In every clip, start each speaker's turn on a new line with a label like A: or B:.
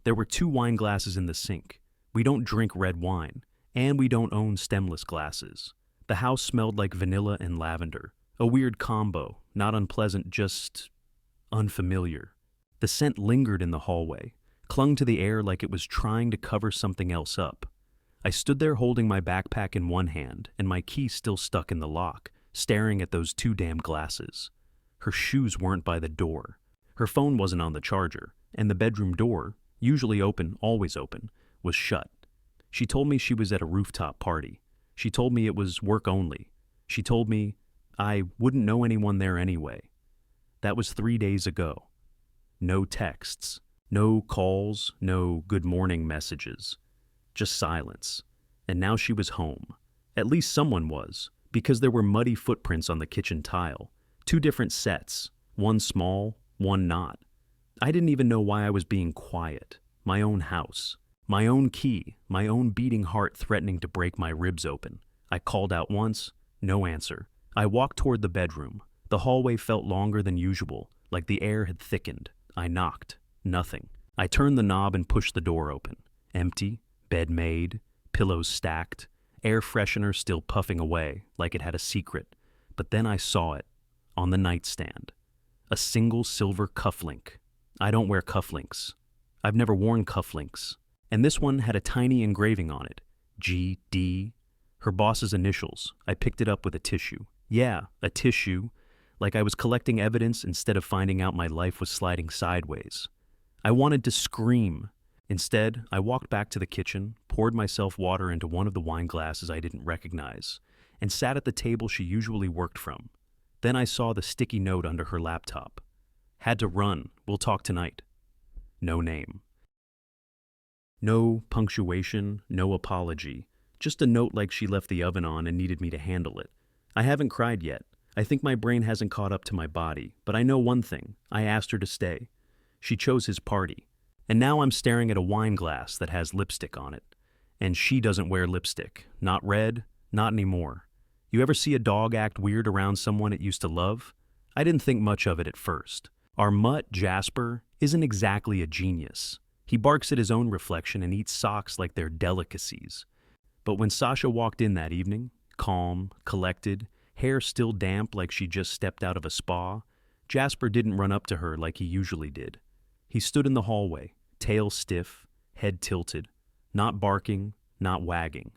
A: There were 2 wine glasses in the sink. We don't drink red wine, and we don't own stemless glasses. The house smelled like vanilla and lavender. A weird combo, not unpleasant, just unfamiliar. The scent lingered in the hallway, clung to the air like it was trying to cover something else up. I stood there holding my backpack in one hand and my key still stuck in the lock, staring at those 2 damn glasses. Her shoes weren't by the door. Her phone wasn't on the charger, and the bedroom door, usually open, always open, was shut. She told me she was at a rooftop party. She told me it was work only. She told me I wouldn't know anyone there anyway. That was 3 days ago. No texts, no calls, no good morning messages. Just silence. And now she was home. At least someone was, because there were muddy footprints on the kitchen tile. 2 different sets, one small, one not. I didn't even know why I was being quiet. My own house. My own key, my own beating heart threatening to break my ribs open. I called out once, no answer. I walked toward the bedroom. The hallway felt longer than usual, like the air had thickened. I knocked. Nothing. I turned the knob and pushed the door open. Empty, bed made, pillows stacked, air freshener still puffing away like it had a secret. But then I saw it, on the nightstand. A single silver cufflink. I don't wear cufflinks. I've never worn cufflinks. And this one had a tiny engraving on it. G.D. Her boss's initials. I picked it up with a tissue. Yeah, a tissue. Like I was collecting evidence instead of finding out my life was sliding sideways. I wanted to scream. Instead, I walked back to the kitchen, poured myself water into one of the wine glasses I didn't recognize, and sat at the table she usually worked from. Then I saw the sticky note under her laptop. Had to run. We'll talk tonight. No name. No punctuation, no apology. Just a note like she left the oven on and needed me to handle it. I haven't cried yet. I think my brain hasn't caught up to my body, but I know one thing. I asked her to stay. She chose his party. And now I'm staring at a wine glass that has lipstick on it. And she doesn't wear lipstick. Not red, not anymore. You ever see a dog act weird around someone it used to love? I didn't think much of it at first. Our mutt, Jasper, isn't exactly a genius. He barks at his own reflection and eats socks like they're delicacies. But when Sasha walked in that evening, calm, collected, hair still damp like she just stepped out of a spa, Jasper didn't run up to her like he usually did. He stood in the hallway, tail stiff, head tilted, not barking, not wagging.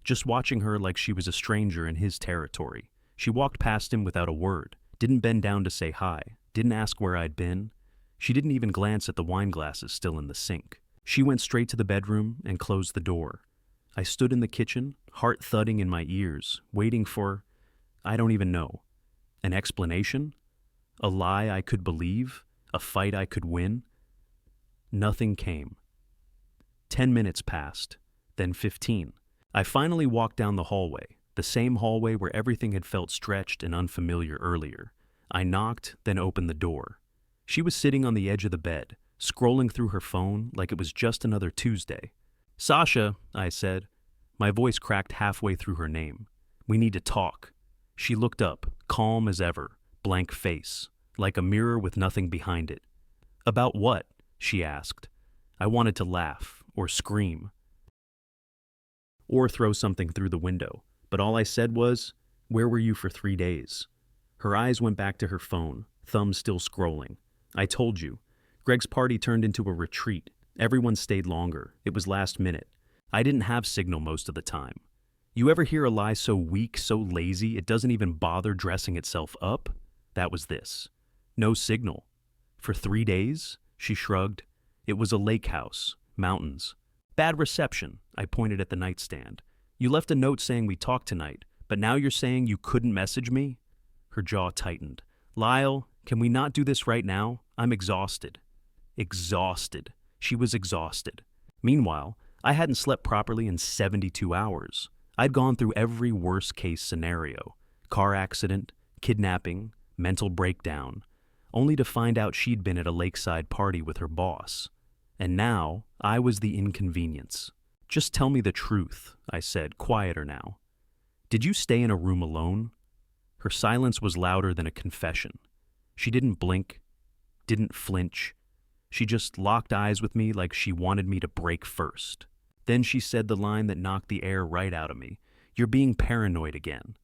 A: Just watching her like she was a stranger in his territory. She walked past him without a word, didn't bend down to say hi, didn't ask where I'd been. She didn't even glance at the wine glasses still in the sink. She went straight to the bedroom and closed the door. I stood in the kitchen, heart thudding in my ears, waiting for, I don't even know, an explanation? A lie I could believe? A fight I could win? Nothing came. 10 minutes passed, then 15. I finally walked down the hallway, the same hallway where everything had felt stretched and unfamiliar earlier. I knocked, then opened the door. She was sitting on the edge of the bed, scrolling through her phone like it was just another Tuesday. "Sasha," I said. My voice cracked halfway through her name. "We need to talk." She looked up, calm as ever, blank face, like a mirror with nothing behind it. "About what?" she asked. I wanted to laugh, or scream, or throw something through the window, but all I said was, "Where were you for 3 days?" Her eyes went back to her phone, thumb still scrolling. "I told you. Greg's party turned into a retreat. Everyone stayed longer. It was last minute. I didn't have signal most of the time. You ever hear a lie so weak, so lazy, it doesn't even bother dressing itself up? That was this. No signal. For 3 days?" She shrugged. "It was a lake house, mountains. Bad reception," I pointed at the nightstand. "You left a note saying we talked tonight, but now you're saying you couldn't message me?" Her jaw tightened. "Lyle, can we not do this right now? I'm exhausted." Exhausted. She was exhausted. Meanwhile, I hadn't slept properly in 72 hours. I'd gone through every worst-case scenario. Car accident, kidnapping, mental breakdown, only to find out she'd been at a lakeside party with her boss. And now, I was the inconvenience. "Just tell me the truth," I said, quieter now. "Did you stay in a room alone?" Her silence was louder than a confession. She didn't blink, didn't flinch. She just locked eyes with me like she wanted me to break first. Then she said the line that knocked the air right out of me. "You're being paranoid again."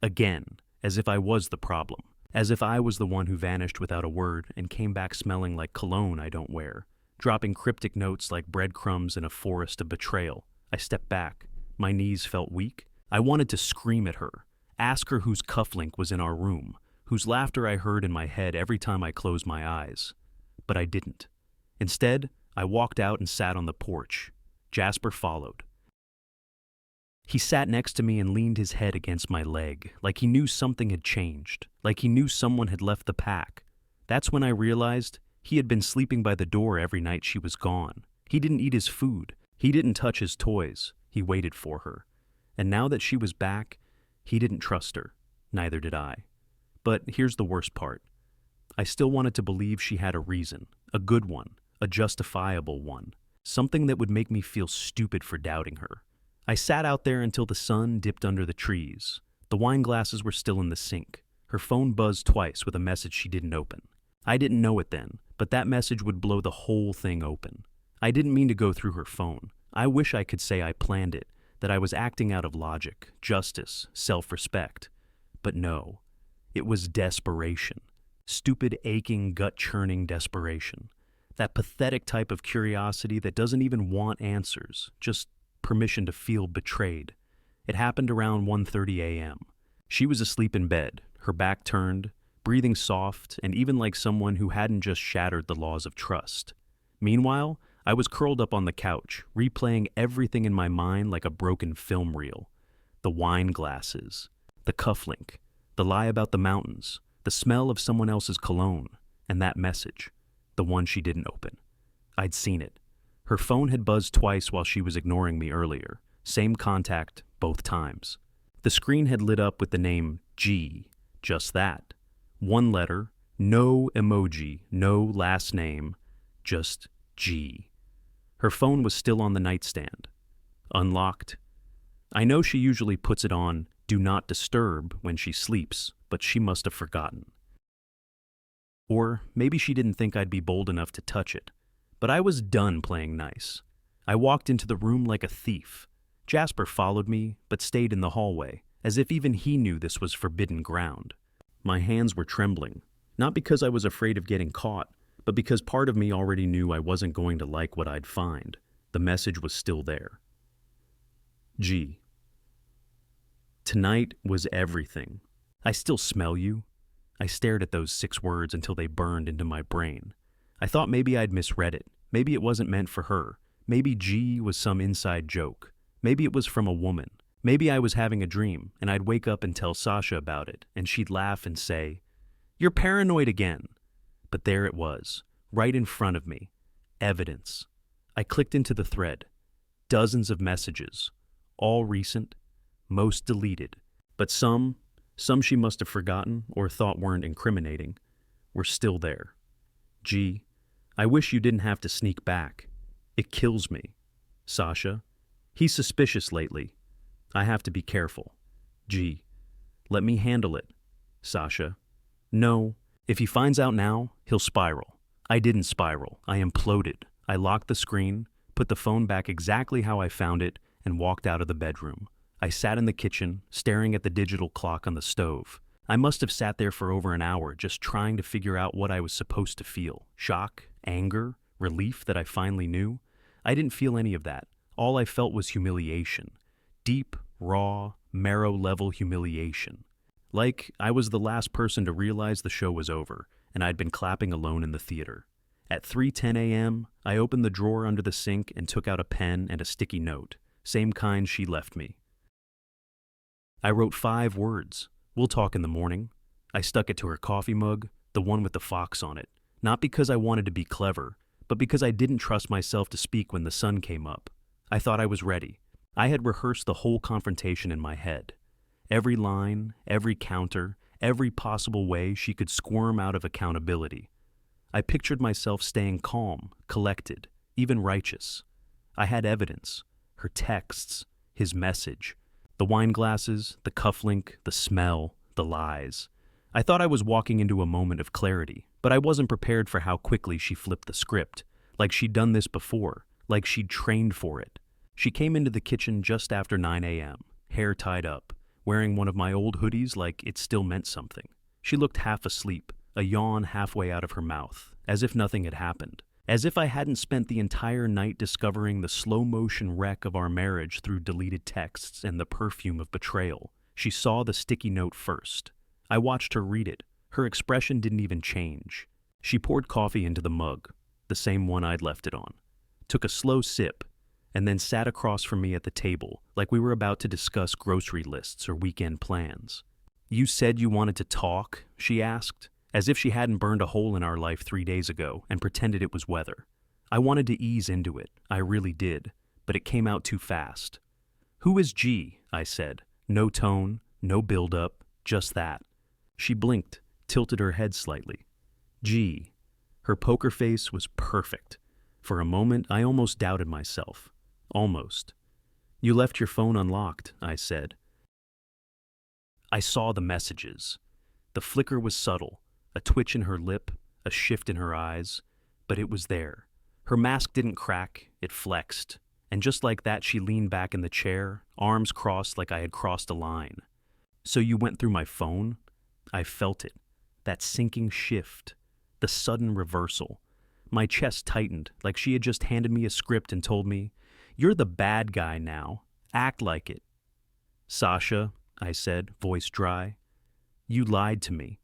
A: Again, as if I was the problem. As if I was the one who vanished without a word and came back smelling like cologne I don't wear. Dropping cryptic notes like breadcrumbs in a forest of betrayal. I stepped back. My knees felt weak. I wanted to scream at her. Ask her whose cufflink was in our room. Whose laughter I heard in my head every time I closed my eyes. But I didn't. Instead, I walked out and sat on the porch. Jasper followed. He sat next to me and leaned his head against my leg, like he knew something had changed, like he knew someone had left the pack. That's when I realized he had been sleeping by the door every night she was gone. He didn't eat his food. He didn't touch his toys. He waited for her. And now that she was back, he didn't trust her. Neither did I. But here's the worst part. I still wanted to believe she had a reason, a good one, a justifiable one, something that would make me feel stupid for doubting her. I sat out there until the sun dipped under the trees. The wine glasses were still in the sink. Her phone buzzed twice with a message she didn't open. I didn't know it then, but that message would blow the whole thing open. I didn't mean to go through her phone. I wish I could say I planned it, that I was acting out of logic, justice, self-respect. But no, it was desperation. Stupid, aching, gut-churning desperation. That pathetic type of curiosity that doesn't even want answers, just permission to feel betrayed. It happened around 1:30 a.m. She was asleep in bed, her back turned, breathing soft, and even like someone who hadn't just shattered the laws of trust. Meanwhile, I was curled up on the couch, replaying everything in my mind like a broken film reel. The wine glasses, the cufflink, the lie about the mountains, the smell of someone else's cologne, and that message, the one she didn't open. I'd seen it. Her phone had buzzed twice while she was ignoring me earlier. Same contact, both times. The screen had lit up with the name G, just that. One letter, no emoji, no last name, just G. Her phone was still on the nightstand. Unlocked. I know she usually puts it on Do Not Disturb when she sleeps, but she must have forgotten. Or maybe she didn't think I'd be bold enough to touch it. But I was done playing nice. I walked into the room like a thief. Jasper followed me, but stayed in the hallway, as if even he knew this was forbidden ground. My hands were trembling, not because I was afraid of getting caught, but because part of me already knew I wasn't going to like what I'd find. The message was still there. G. Tonight was everything. I still smell you. I stared at those 6 words until they burned into my brain. I thought maybe I'd misread it. Maybe it wasn't meant for her. Maybe G was some inside joke. Maybe it was from a woman. Maybe I was having a dream, and I'd wake up and tell Sasha about it, and she'd laugh and say, "You're paranoid again." But there it was, right in front of me. Evidence. I clicked into the thread. Dozens of messages. All recent. Most deleted. But some she must have forgotten or thought weren't incriminating, were still there. G. I wish you didn't have to sneak back. It kills me. Sasha. He's suspicious lately. I have to be careful. G. Let me handle it. Sasha. No. If he finds out now, he'll spiral. I didn't spiral. I imploded. I locked the screen, put the phone back exactly how I found it, and walked out of the bedroom. I sat in the kitchen, staring at the digital clock on the stove. I must have sat there for over an hour just trying to figure out what I was supposed to feel. Shock, anger, relief that I finally knew. I didn't feel any of that. All I felt was humiliation. Deep, raw, marrow-level humiliation. Like I was the last person to realize the show was over, and I'd been clapping alone in the theater. At 3:10 a.m., I opened the drawer under the sink and took out a pen and a sticky note, same kind she left me. I wrote 5 words. We'll talk in the morning. I stuck it to her coffee mug, the one with the fox on it, not because I wanted to be clever, but because I didn't trust myself to speak when the sun came up. I thought I was ready. I had rehearsed the whole confrontation in my head. Every line, every counter, every possible way she could squirm out of accountability. I pictured myself staying calm, collected, even righteous. I had evidence, her texts, his message, the wine glasses, the cufflink, the smell, the lies. I thought I was walking into a moment of clarity, But I wasn't prepared for how quickly she flipped the script, like she'd done this before, like she'd trained for it. She came into the kitchen just after 9 a.m., hair tied up, wearing one of my old hoodies like it still meant something. She looked half asleep, a yawn halfway out of her mouth, as if nothing had happened. As if I hadn't spent the entire night discovering the slow-motion wreck of our marriage through deleted texts and the perfume of betrayal. She saw the sticky note first. I watched her read it. Her expression didn't even change. She poured coffee into the mug, the same one I'd left it on, took a slow sip, and then sat across from me at the table like we were about to discuss grocery lists or weekend plans. "You said you wanted to talk?" she asked, as if she hadn't burned a hole in our life 3 days ago and pretended it was weather. I wanted to ease into it, I really did, but it came out too fast. "Who is G?" I said. No tone, no build-up, just that. She blinked, tilted her head slightly. G. Her poker face was perfect. For a moment, I almost doubted myself. Almost. "You left your phone unlocked," I said. I saw the messages. The flicker was subtle, a twitch in her lip, a shift in her eyes, but it was there. Her mask didn't crack, it flexed, and just like that she leaned back in the chair, arms crossed like I had crossed a line. "So you went through my phone?" I felt it, that sinking shift, the sudden reversal. My chest tightened, like she had just handed me a script and told me, "You're the bad guy now. Act like it." "Sasha," I said, voice dry, "you lied to me.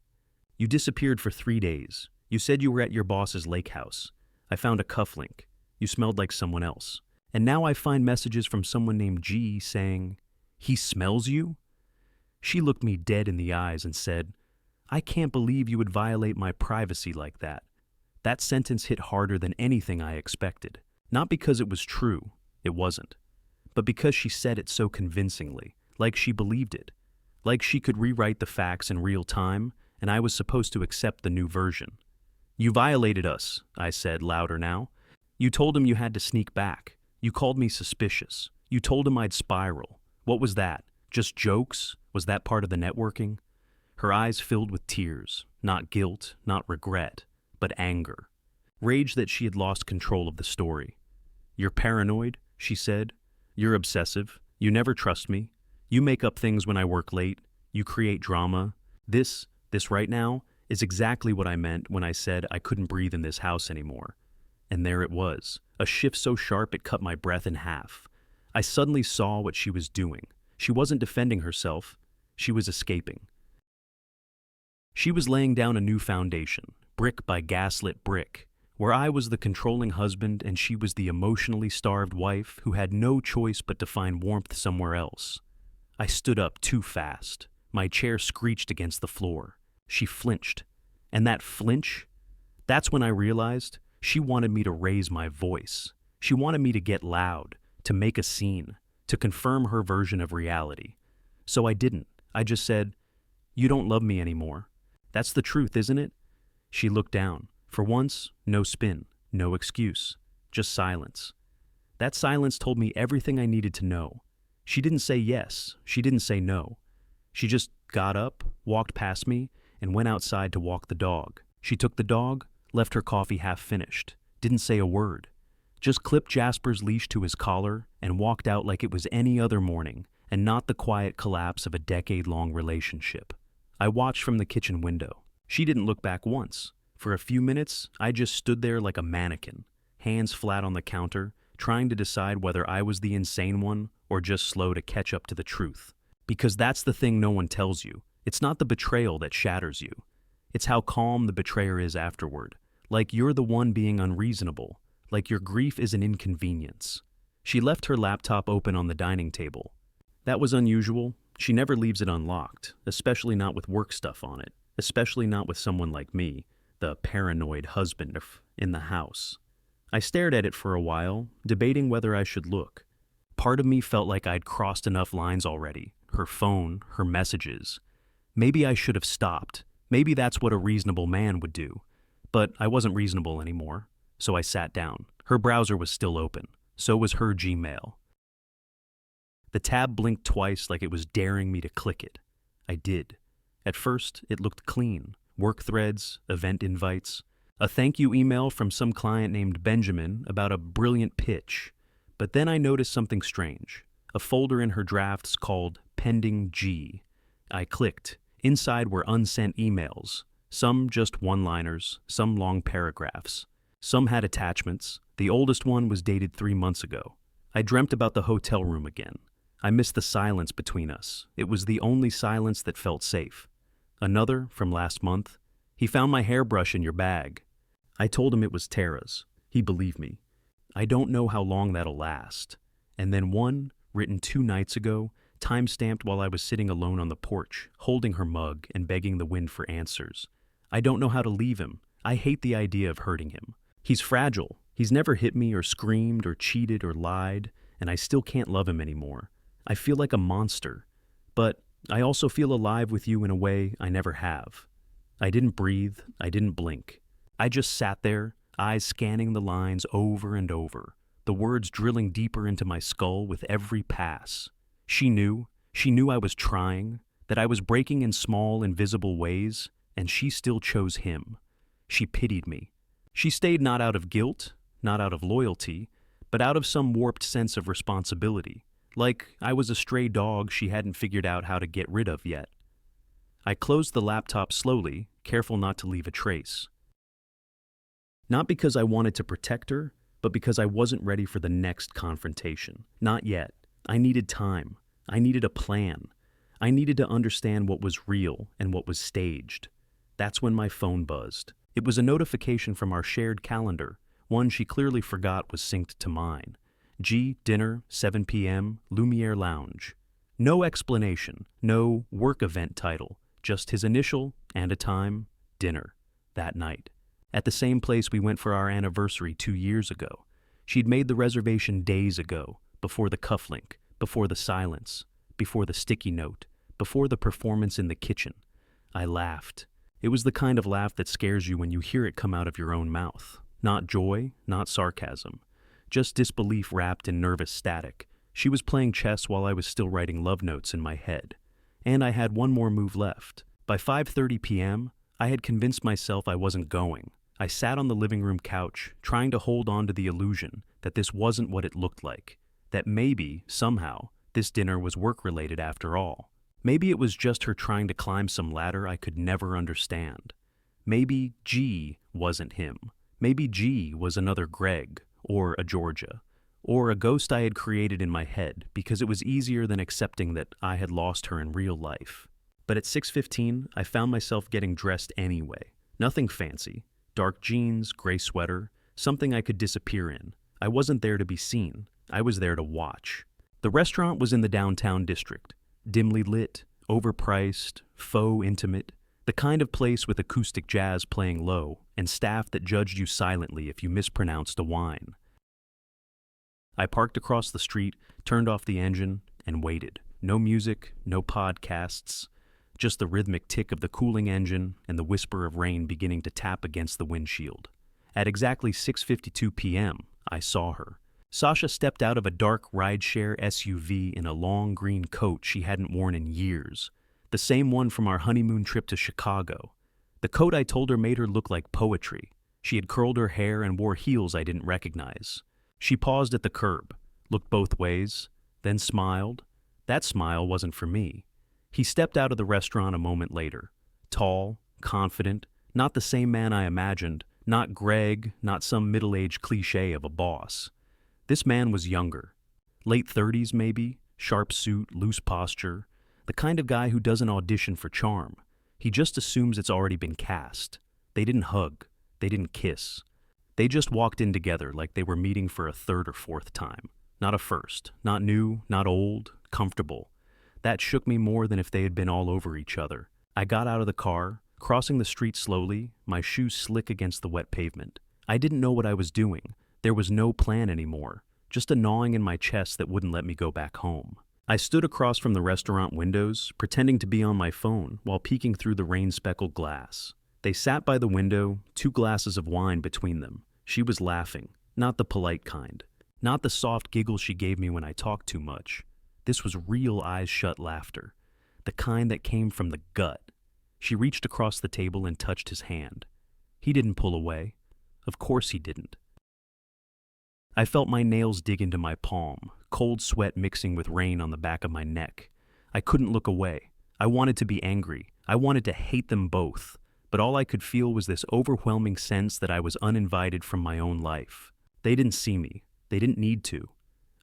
A: You disappeared for 3 days. You said you were at your boss's lake house. I found a cufflink. You smelled like someone else. And now I find messages from someone named G saying, 'He smells you?'" She looked me dead in the eyes and said, "I can't believe you would violate my privacy like that." That sentence hit harder than anything I expected. Not because it was true, it wasn't, but because she said it so convincingly, like she believed it, like she could rewrite the facts in real time, and I was supposed to accept the new version. "You violated us," I said, louder now. "You told him you had to sneak back. You called me suspicious. You told him I'd spiral. What was that? Just jokes? Was that part of the networking?" Her eyes filled with tears, not guilt, not regret, but anger. Rage that she had lost control of the story. "You're paranoid," she said. "You're obsessive. You never trust me. You make up things when I work late. You create drama. This right now, is exactly what I meant when I said I couldn't breathe in this house anymore." And there it was, a shift so sharp it cut my breath in half. I suddenly saw what she was doing. She wasn't defending herself. She was escaping. She was laying down a new foundation, brick by gaslit brick, where I was the controlling husband and she was the emotionally starved wife who had no choice but to find warmth somewhere else. I stood up too fast. My chair screeched against the floor. She flinched. And that flinch? That's when I realized she wanted me to raise my voice. She wanted me to get loud, to make a scene, to confirm her version of reality. So I didn't. I just said, "You don't love me anymore. That's the truth, isn't it?" She looked down. For once, no spin, no excuse, just silence. That silence told me everything I needed to know. She didn't say yes, she didn't say no. She just got up, walked past me, and went outside to walk the dog. She took the dog, left her coffee half finished, didn't say a word, just clipped Jasper's leash to his collar and walked out like it was any other morning and not the quiet collapse of a decade-long relationship. I watched from the kitchen window. She didn't look back once. For a few minutes, I just stood there like a mannequin, hands flat on the counter, trying to decide whether I was the insane one or just slow to catch up to the truth. Because that's the thing no one tells you. It's not the betrayal that shatters you. It's how calm the betrayer is afterward. Like you're the one being unreasonable. Like your grief is an inconvenience. She left her laptop open on the dining table. That was unusual. She never leaves it unlocked, especially not with work stuff on it, especially not with someone like me, the paranoid husband in the house. I stared at it for a while, debating whether I should look. Part of me felt like I'd crossed enough lines already. Her phone, her messages. Maybe I should have stopped. Maybe that's what a reasonable man would do. But I wasn't reasonable anymore, so I sat down. Her browser was still open. So was her Gmail. The tab blinked twice like it was daring me to click it. I did. At first, it looked clean. work threads, event invites, a thank you email from some client named Benjamin about a brilliant pitch. But then I noticed something strange, a folder in her drafts called Pending G. I clicked. Inside were unsent emails, some just one-liners, some long paragraphs. Some had attachments. The oldest one was dated 3 months ago. I dreamt about the hotel room again. I missed the silence between us. It was the only silence that felt safe. Another, from last month. He found my hairbrush in your bag. I told him it was Tara's. He believed me. I don't know how long that'll last. And then one, written 2 nights ago, time-stamped while I was sitting alone on the porch, holding her mug and begging the wind for answers. I don't know how to leave him. I hate the idea of hurting him. He's fragile. He's never hit me or screamed or cheated or lied, and I still can't love him anymore. I feel like a monster. But I also feel alive with you in a way I never have. I didn't breathe. I didn't blink. I just sat there, eyes scanning the lines over and over, the words drilling deeper into my skull with every pass. She knew I was trying, that I was breaking in small, invisible ways, and she still chose him. She pitied me. She stayed not out of guilt, not out of loyalty, but out of some warped sense of responsibility, like I was a stray dog she hadn't figured out how to get rid of yet. I closed the laptop slowly, careful not to leave a trace. Not because I wanted to protect her, but because I wasn't ready for the next confrontation. Not yet. I needed time. I needed a plan. I needed to understand what was real and what was staged. That's when my phone buzzed. It was a notification from our shared calendar, one she clearly forgot was synced to mine. G, dinner, 7 p.m., Lumiere Lounge. No explanation, no work event title, just his initial and a time, dinner, that night. At the same place we went for our anniversary 2 years ago. She'd made the reservation days ago, before the cufflink, before the silence, before the sticky note, before the performance in the kitchen. I laughed. It was the kind of laugh that scares you when you hear it come out of your own mouth. Not joy, not sarcasm. Just disbelief wrapped in nervous static. She was playing chess while I was still writing love notes in my head. And I had one more move left. By 5:30 p.m., I had convinced myself I wasn't going. I sat on the living room couch, trying to hold on to the illusion that this wasn't what it looked like. That maybe, somehow, this dinner was work-related after all. Maybe it was just her trying to climb some ladder I could never understand. Maybe G wasn't him. Maybe G was another Greg, or a Georgia, or a ghost I had created in my head because it was easier than accepting that I had lost her in real life. But at 6:15, I found myself getting dressed anyway. Nothing fancy. Dark jeans, gray sweater, something I could disappear in. I wasn't there to be seen. I was there to watch. The restaurant was in the downtown district. Dimly lit, overpriced, faux intimate, the kind of place with acoustic jazz playing low and staff that judged you silently if you mispronounced a wine. I parked across the street, turned off the engine, and waited. No music, no podcasts, just the rhythmic tick of the cooling engine and the whisper of rain beginning to tap against the windshield. At exactly 6:52 p.m., I saw her. Sasha stepped out of a dark rideshare SUV in a long green coat she hadn't worn in years, the same one from our honeymoon trip to Chicago. The coat I told her made her look like poetry. She had curled her hair and wore heels I didn't recognize. She paused at the curb, looked both ways, then smiled. That smile wasn't for me. He stepped out of the restaurant a moment later, tall, confident, not the same man I imagined, not Greg, not some middle-aged cliché of a boss. This man was younger, late 30s maybe, sharp suit, loose posture, the kind of guy who doesn't audition for charm. He just assumes it's already been cast. They didn't hug. They didn't kiss. They just walked in together like they were meeting for a third or fourth time. Not a first. Not new, not old, comfortable. That shook me more than if they had been all over each other. I got out of the car, crossing the street slowly, my shoes slick against the wet pavement. I didn't know what I was doing. There was no plan anymore, just a gnawing in my chest that wouldn't let me go back home. I stood across from the restaurant windows, pretending to be on my phone while peeking through the rain-speckled glass. They sat by the window, 2 glasses of wine between them. She was laughing, not the polite kind, not the soft giggle she gave me when I talked too much. This was real eyes-shut laughter, the kind that came from the gut. She reached across the table and touched his hand. He didn't pull away. Of course he didn't. I felt my nails dig into my palm, cold sweat mixing with rain on the back of my neck. I couldn't look away. I wanted to be angry. I wanted to hate them both. But all I could feel was this overwhelming sense that I was uninvited from my own life. They didn't see me. They didn't need to.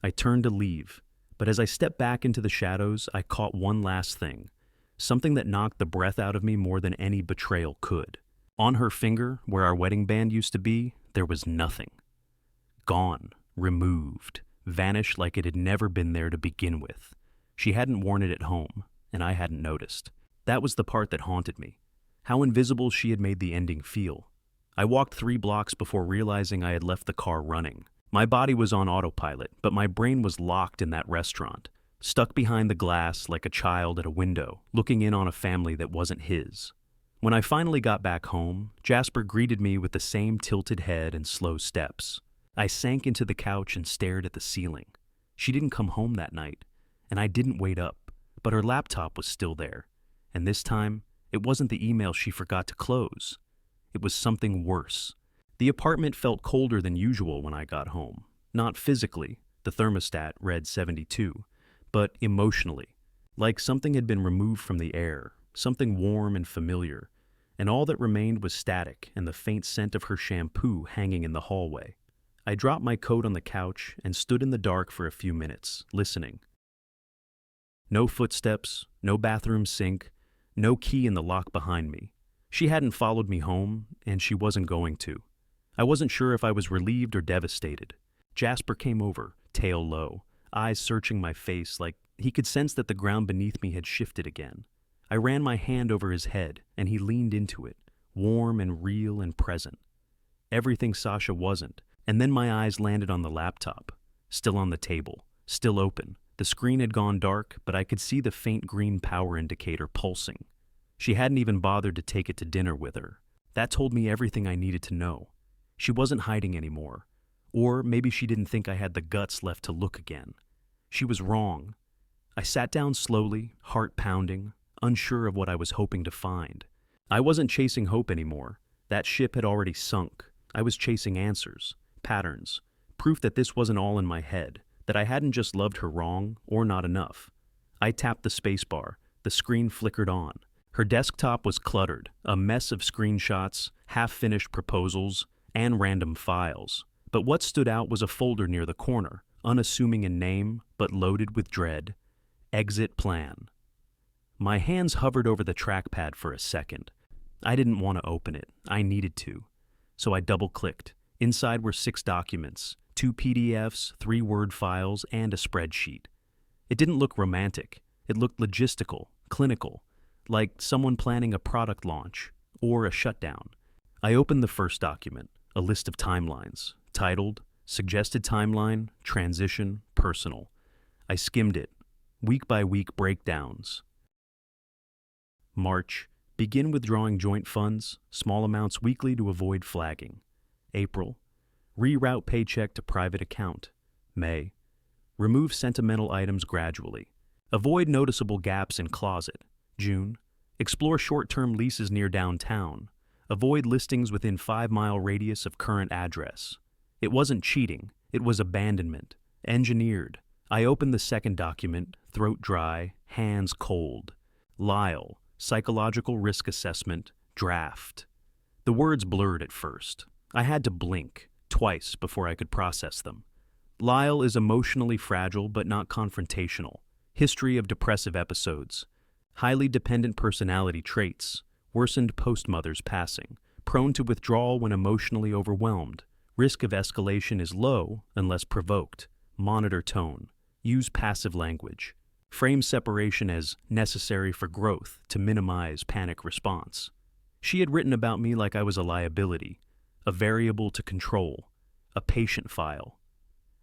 A: I turned to leave. But as I stepped back into the shadows, I caught one last thing. Something that knocked the breath out of me more than any betrayal could. On her finger, where our wedding band used to be, there was nothing. Gone, removed, vanished like it had never been there to begin with. She hadn't worn it at home, and I hadn't noticed. That was the part that haunted me. How invisible she had made the ending feel. I walked 3 blocks before realizing I had left the car running. My body was on autopilot, but my brain was locked in that restaurant, stuck behind the glass like a child at a window, looking in on a family that wasn't his. When I finally got back home, Jasper greeted me with the same tilted head and slow steps. I sank into the couch and stared at the ceiling. She didn't come home that night, and I didn't wait up, but her laptop was still there. And this time, it wasn't the email she forgot to close. It was something worse. The apartment felt colder than usual when I got home. Not physically, the thermostat read 72, but emotionally. Like something had been removed from the air, something warm and familiar, and all that remained was static and the faint scent of her shampoo hanging in the hallway. I dropped my coat on the couch and stood in the dark for a few minutes, listening. No footsteps, no bathroom sink, no key in the lock behind me. She hadn't followed me home, and she wasn't going to. I wasn't sure if I was relieved or devastated. Jasper came over, tail low, eyes searching my face like he could sense that the ground beneath me had shifted again. I ran my hand over his head, and he leaned into it, warm and real and present. Everything Sasha wasn't, and then my eyes landed on the laptop, still on the table, still open. The screen had gone dark, but I could see the faint green power indicator pulsing. She hadn't even bothered to take it to dinner with her. That told me everything I needed to know. She wasn't hiding anymore. Or maybe she didn't think I had the guts left to look again. She was wrong. I sat down slowly, heart pounding, unsure of what I was hoping to find. I wasn't chasing hope anymore. That ship had already sunk. I was chasing answers, patterns, proof that this wasn't all in my head, that I hadn't just loved her wrong or not enough. I tapped the spacebar. The screen flickered on. Her desktop was cluttered, a mess of screenshots, half-finished proposals, and random files. But what stood out was a folder near the corner, unassuming in name, but loaded with dread. Exit plan. My hands hovered over the trackpad for a second. I didn't want to open it. I needed to. So I double-clicked. Inside were 6 documents, 2 PDFs, 3 Word files, and a spreadsheet. It didn't look romantic. It looked logistical, clinical, like someone planning a product launch or a shutdown. I opened the first document, a list of timelines, titled Suggested Timeline, Transition, Personal. I skimmed it. Week-by-week breakdowns. March. Begin withdrawing joint funds, small amounts weekly to avoid flagging. April. Reroute paycheck to private account. May. Remove sentimental items gradually. Avoid noticeable gaps in closet. June. Explore short-term leases near downtown. Avoid listings within 5-mile radius of current address. It wasn't cheating. It was abandonment. Engineered. I opened the second document, throat dry, hands cold. Lyle. Psychological risk assessment. Draft. The words blurred at first. I had to blink, twice, before I could process them. Lyle is emotionally fragile but not confrontational. History of depressive episodes. Highly dependent personality traits. Worsened post-mother's passing. Prone to withdrawal when emotionally overwhelmed. Risk of escalation is low unless provoked. Monitor tone. Use passive language. Frame separation as necessary for growth to minimize panic response. She had written about me like I was a liability, a variable to control, a patient file.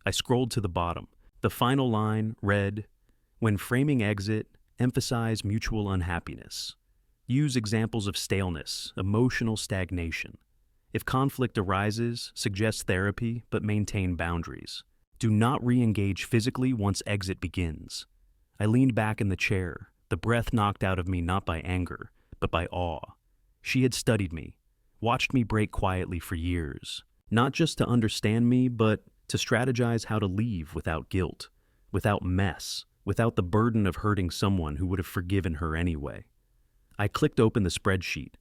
A: I scrolled to the bottom. The final line read, when framing exit, emphasize mutual unhappiness. Use examples of staleness, emotional stagnation. If conflict arises, suggest therapy, but maintain boundaries. Do not re-engage physically once exit begins. I leaned back in the chair, the breath knocked out of me not by anger, but by awe. She had studied me, watched me break quietly for years, not just to understand me, but to strategize how to leave without guilt, without mess, without the burden of hurting someone who would have forgiven her anyway. I clicked open the spreadsheet.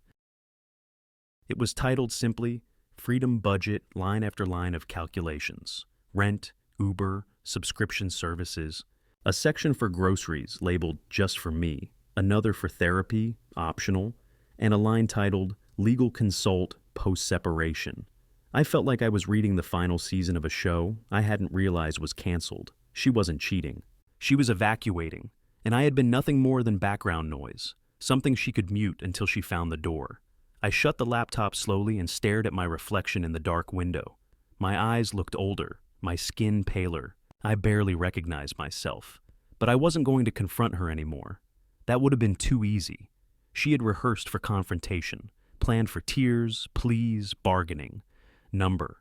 A: It was titled simply, Freedom Budget, line after line of calculations. Rent, Uber, subscription services, a section for groceries labeled just for me, another for therapy, optional, and a line titled Legal Consult Post-Separation. I felt like I was reading the final season of a show I hadn't realized was canceled. She wasn't cheating. She was evacuating, and I had been nothing more than background noise, something she could mute until she found the door. I shut the laptop slowly and stared at my reflection in the dark window. My eyes looked older, my skin paler. I barely recognized myself. But I wasn't going to confront her anymore. That would have been too easy. She had rehearsed for confrontation, planned for tears, pleas, bargaining. Number.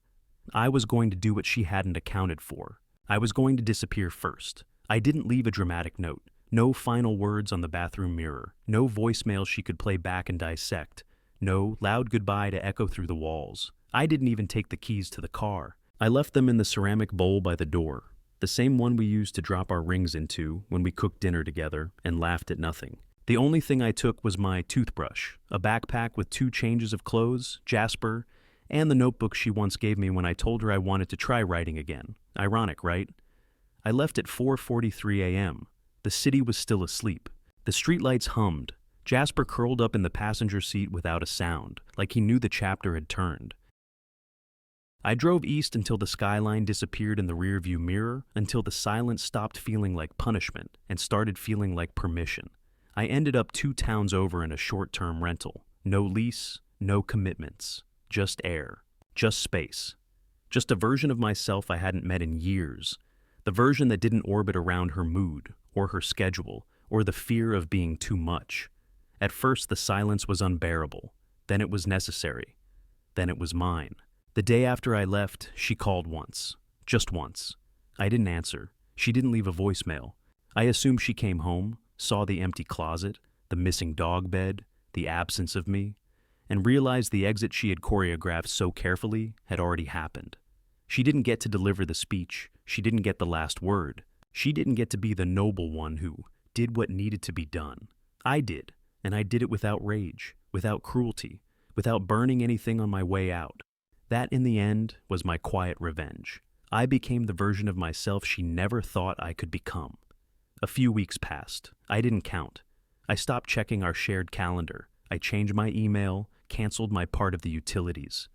A: I was going to do what she hadn't accounted for. I was going to disappear first. I didn't leave a dramatic note. No final words on the bathroom mirror. No voicemail she could play back and dissect. No loud goodbye to echo through the walls. I didn't even take the keys to the car. I left them in the ceramic bowl by the door, the same one we used to drop our rings into when we cooked dinner together and laughed at nothing. The only thing I took was my toothbrush, a backpack with 2 changes of clothes, Jasper, and the notebook she once gave me when I told her I wanted to try writing again. Ironic, right? I left at 4:43 a.m. The city was still asleep. The streetlights hummed. Jasper curled up in the passenger seat without a sound, like he knew the chapter had turned. I drove east until the skyline disappeared in the rearview mirror, until the silence stopped feeling like punishment and started feeling like permission. I ended up 2 towns over in a short-term rental. No lease, no commitments. Just air. Just space. Just a version of myself I hadn't met in years. The version that didn't orbit around her mood, or her schedule, or the fear of being too much. At first the silence was unbearable. Then it was necessary. Then it was mine. The day after I left, she called once. Just once. I didn't answer. She didn't leave a voicemail. I assumed she came home, saw the empty closet, the missing dog bed, the absence of me, and realized the exit she had choreographed so carefully had already happened. She didn't get to deliver the speech. She didn't get the last word. She didn't get to be the noble one who did what needed to be done. I did, and I did it without rage, without cruelty, without burning anything on my way out. That, in the end, was my quiet revenge. I became the version of myself she never thought I could become. A few weeks passed. I didn't count. I stopped checking our shared calendar. I changed my email, canceled my part of the utilities.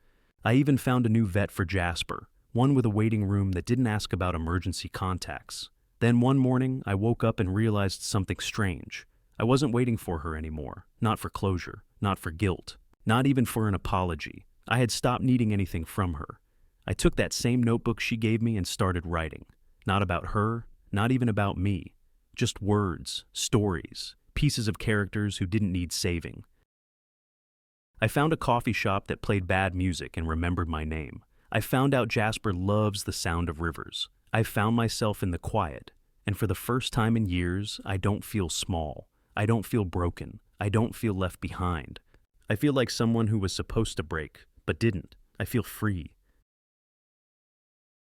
A: I even found a new vet for Jasper, one with a waiting room that didn't ask about emergency contacts. Then one morning, I woke up and realized something strange. I wasn't waiting for her anymore. Not for closure, not for guilt, not even for an apology. I had stopped needing anything from her. I took that same notebook she gave me and started writing. Not about her, not even about me. Just words, stories, pieces of characters who didn't need saving. I found a coffee shop that played bad music and remembered my name. I found out Jasper loves the sound of rivers. I found myself in the quiet, and for the first time in years, I don't feel small. I don't feel broken. I don't feel left behind. I feel like someone who was supposed to break, but didn't. I feel free.